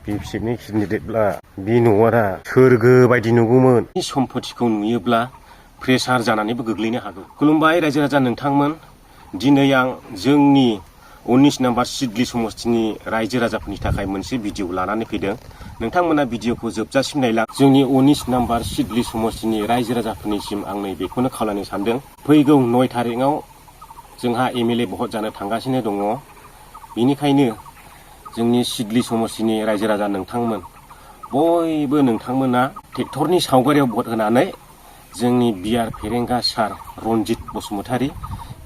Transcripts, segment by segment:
बिपिएफनि केन्डिडेटब्ला बि न'आ दा सोरगो बायदि नुगौमोन। सम्पथिखौ नुयोब्ला प्रेसार जानानैबो गोग्लैनो हागौ। खुलुमबाय रायजो राजा नोंथांमोन, दिनै आं जोंनि 19 नम्बर सिडली समस्तिनि रायजो राजाफोरनि थाखाय मोनसे भिडिअ लानानै फैदों। नोंथांमोना भिडिअखौ जोबजासिम नायला। जोंनि 19 नम्बर सिडली समस्तिनि रायजो राजाफोरनिसिम आं नै बेखौनो खावलायनो सानदों, फैगौ 9 थारिखआव जोंहा एमएलए भट जानो थांगासिनो दङ। बेनिखायनो जोंनि सिडली समस्तिनि रायजो राजा नोंथांमोन, बयबो नोंथांमोना ट्रेक्टरनि सावगारियाव भट होनानै जोंनि बिआर फेरेंगा सार रनजित बसुमतारी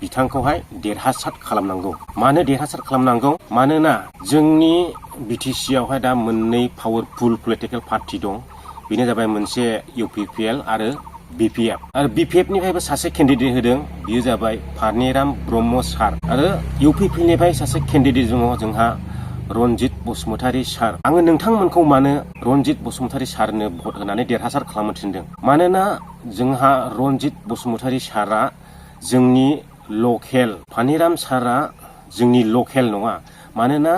बिथांखौहाय देरहासार खालामनांगौ। मानो देरहासार खालामनांगौ? मानोना जोंनि बिटिसि आवहाय दा मोननै पावारफुल पलिटिकेल पार्टी दं। बेनो जाबाय मोनसे इउपिपिएल आरो बिपिएफ। आरो बिपिएफनिफ्रायबो सासे केन्डिडेट होदों, बियो जाबाय फारनिराम ब्रह्म सार। आरो इउपिपिएलनिफ्राय सासे केन्डिडेट दङ जोंहा रनजित बसुमतारी सार। आङो नोंथांमोनखौ मानो रनजित बसुमतारी सारनो भट होनानै देरहासार खालामनो थिनदों? मानोना जोंहा रनजित बसुमतारी सारा जोंनि लकेल, फारनिराम सारा जोंनि लकेल नङा। मानोना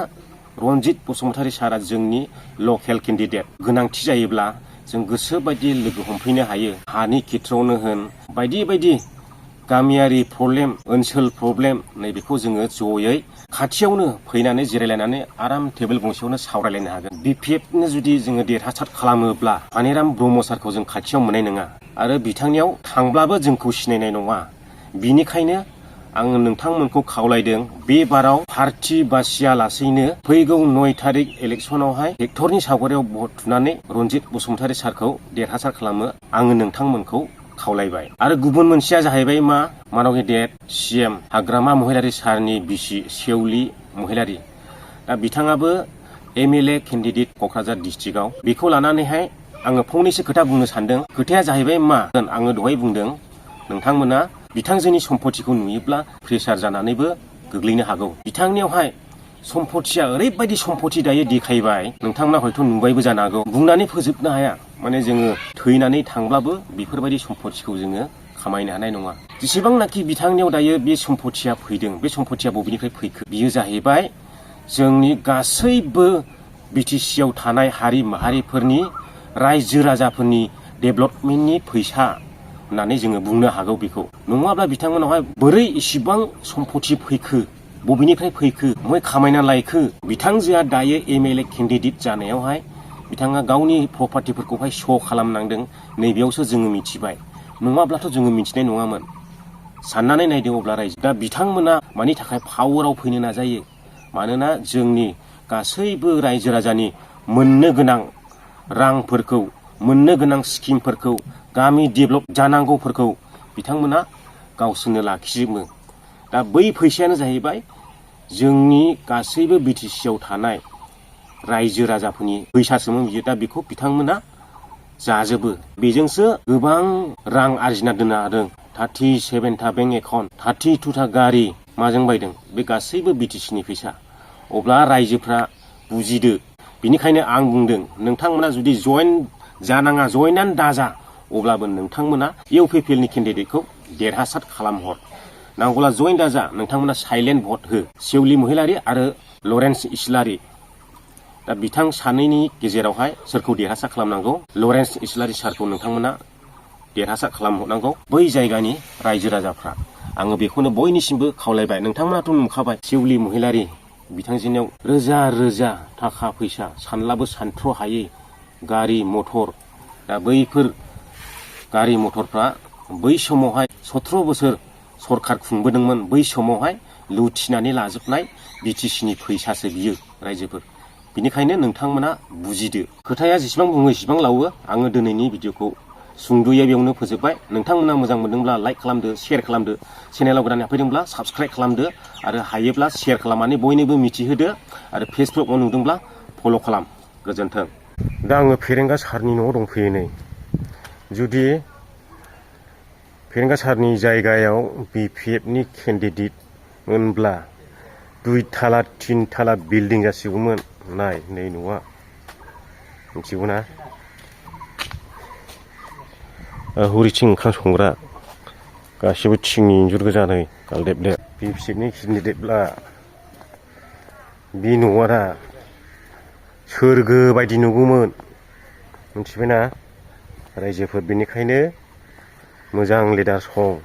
रनजित बसुमतारी सारा जोंनि लकेल केन्डिडेट। गोनांथि जायोब्ला जों गोसो बायदि लोगो हमफैनो हायो। हानि खेथ्रआवनो होन, बायदि बायदि गामियारि प्रब्लेम, ओनसोल प्रब्लेम, नैबेखौ जोङो जयै खाथियावनो फैनानै जिरायलायनानै आराम टेबोल गंसेयावनो सावरायलायनो हागोन। बिपिएफनो जुदि जोङो देरहासार खालामोब्ला फारनिराम ब्रह्म सारखौ जों खाथियाव मोननाय नङा आरो बिथांनियाव थांब्लाबो जोंखौ सिनायनाय नङा। बिनिखायनो आङो नोंथांमोनखौ खावलायदों, बे बाराव पार्टी बासियालासैनो फैगौ 9 थारिख इलेक्सनावहाय ट्रेक्टरनि सावगारियाव भट थुनानै रनजित बसुमतारी सारखौ देरहासार खालामो आङो नोंथांमोनखौ खावलायबाय। आरो गुबुन मोनसेया जाहैबाय मानव गेदेर सिएम हाग्रामा महिलारी सारनि बिसि सेवलि महिलारी। दा बिथाङाबो एमएलए केन्डिडेट क'क्राझार डिस्ट्रिक्टआव। बेखौ लानानैहाय आङो फंनैसो खोथा बुंनो सानदों। खोथाया जाहैबाय आङो दहाय बुंदों, नोंथांमोना बिथांजोनि सम्पथिखौ नुयोब्ला प्रेसार जानानैबो गोग्लैनो हागौ। बिथांनियावहाय सम्पथिया ओरैबायदि सम्पथि दायो देखायबाय, नोंथांमोना हयथ' नुबायबो जानो हागौ। बुंनानै फोजोबनो हाया। माने जोङो थैनानै थांब्लाबो बेफोरबायदि सम्पथिखौ जोङो खामायनो हानाय नङा। जेसेबांनाखि बिथांनियाव दायो बे सम्पथिया फैदों, बे सम्पथिया बबेनिफ्राय फैखो? बियो जाहैबाय जोंनि गासैबो बिटिसि आव थानाय हारि माहारिफोरनि, रायजो राजाफोरनि डेभेलपमेन्टनि फैसा होननानै जोङो बुंनो हागौ बेखौ। नङाब्ला बिथांमोनावहाय बोरै इसिबां सम्पथि फैखो, बबेनिफ्राय फैखो, बबेहाय खामायना लायखो? बिथांजोआ दायो एमएलए केन्डिडेट जानायावहाय बिथाङा गावनि प्रपार्टिफोरखौहाय श' खालामनांदों। नैबेयावसो जोङो मिथिबाय, नङाब्लाथ' जोङो मिथिनाय नङामोन। साननानै नायदो अब्ला रायजो। दा बिथांमोना मानि थाखाय पावाराव फैनो नाजायो? मानोना जोंनि गासैबो रायजो राजानि मोननो गोनां रांफोरखौ, मोननो गोनां स्किमफोरखौ, गामि डेभेलप जानांगौफोरखौ बिथांमोना गावसोरनो लाखिजोबो। दा बै फैसायानो जाहैबाय जोंनि गासैबो बिटिसि आव थानाय रायजो राजाफोरनि फैसासोमोन बियो। दा बेखौ बिथांमोना जाजोबो। बेजोंसो गोबां रां आरजिना दोननो हादों। 37टा बेंक एकाउन्ट, 32टा गारि माजों बायदों? बे गासैबो बिटिसिनि फैसा। अब्ला रायजोफ्रा बुजिदो। बिनिखायनो आं बुंदों, नोंथांमोना जुदि जयेन जानाङा, जयेनानो दाजा, अब्लाबो नोंथांमोना इउपिपिएलनि केन्डिडेटखौ देरहासार खालामहर। नांगौला जयेन दाजा, नोंथांमोना साइलेन्ट भट हो। सेवलि महिलारी आरो लरेन्स इस्लारि। दा बिथां सानैनि गेजेरावहाय सोरखौ देरहासार खालामनांगौ? लरेन्स इस्लारि सारखौ नोंथांमोना देरहासार खालामहरनांगौ, बै जायगानि रायजो राजाफ्रा। आङो बेखौनो बयनिसिमबो खावलायबाय। नोंथांमोनाथ' नुखाबाय, सेवलि महिलारी बिथांजोनियाव रोजा रोजा थाखा फैसा, सानलाबो सानथ्र' हायै गारि मथर। दा बैफोर गारि मथरफ्रा बै समावहाय 17 बोसोर सरखार खुंबोदोंमोन, बै समावहाय लुथिनानै लाजोबनाय बिटिसिनि फैसासो बियो रायजोफोर। बिनिखायनो नोंथांमोना बुजिदो। खोथाया जेसेबां बुङो एसेबां लावो। आङो दिनैनि भिडिअखौ सुंद'यै बेयावनो फोजोबबाय। नोंथांमोना मोजां मोनदोंब्ला लाइक खालामदो, शेयार खालामदो। चेनेलाव गोदान हाबफैदोंब्ला साबस्क्राइब खालामदो आरो हायोब्ला शेयार खालामनानै बयनोबो मिथिहोदो। आरो फेसबुकआव नुदोंब्ला फल' खालाम। गोजोन्थों। दा आङो फेरेंगा सारनि न'आव दंफैयो नै। जुदि फेरेंगा सारनि जायगायाव बिपिएफनि केन्डिडेट मोनब्ला 2 थाला 3 थाला बिल्डिं जासिगौमोन। नाय नै न'आ, मिथिगौ ना? हरिथिं ओंखाम संग्रा, गासिबो थिंनि इन्जुर गोजा नै गालदेबदेब। बिपिएफनि केन्डिडेटब्ला बि न'आ दा सोरगो बायदि नुगौमोन। मिथिबायना रायजोफोर, बेनिखायनो मोजां लिडार सं।